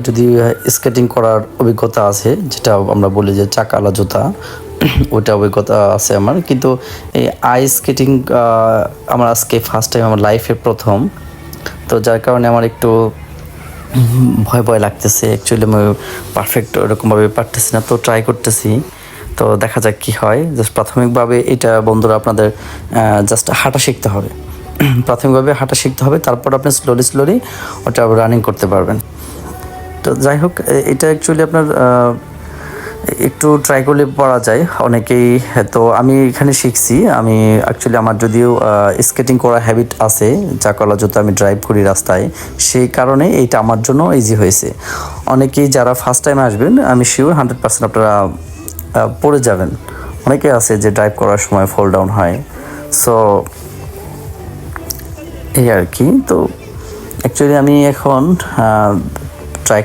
যদি স্কেটিং করার অভিজ্ঞতা আছে, যেটা আমরা বলি যে চাকাওয়ালা জুতা, ওইটা অভিজ্ঞতা আছে আমার। কিন্তু এই আইস স্কেটিং আমার আজকে ফার্স্ট টাইম, আমার লাইফের প্রথম। তো যার কারণে আমার একটু ভয় ভয় লাগতেছে। অ্যাকচুয়ালি আমি পারফেক্ট ওরকমভাবে পারতেছি না, তো ট্রাই করতেছি। তো দেখা যাক কী হয়। জাস্ট প্রাথমিকভাবে এটা বন্ধুরা আপনাদের জাস্ট হাঁটা শিখতে হবে। প্রাথমিকভাবে হাঁটা শিখতে হবে, তারপর আপনি স্লোলি স্লোলি ওটা রানিং করতে পারবেন। তো যাই হোক, এটা অ্যাকচুয়ালি আপনার একটু ট্রাই করলে পারা যায় অনেকেই। তো আমি এখানে শিখছি। আমি অ্যাকচুয়ালি আমার যদিও স্কেটিং করার হ্যাবিট আছে, চাকাওয়ালা জুতা আমি ড্রাইভ করি রাস্তায়, সেই কারণে এইটা আমার জন্য ইজি হয়েছে। অনেকেই যারা ফার্স্ট টাইম আসবেন, আমি শিওর 100% আপনারা পড়ে যাবেন। অনেকে আছে যে ড্রাইভ করার সময় ফল ডাউন হয়। সো এই আর কি। তো অ্যাকচুয়ালি আমি এখন ট্রাই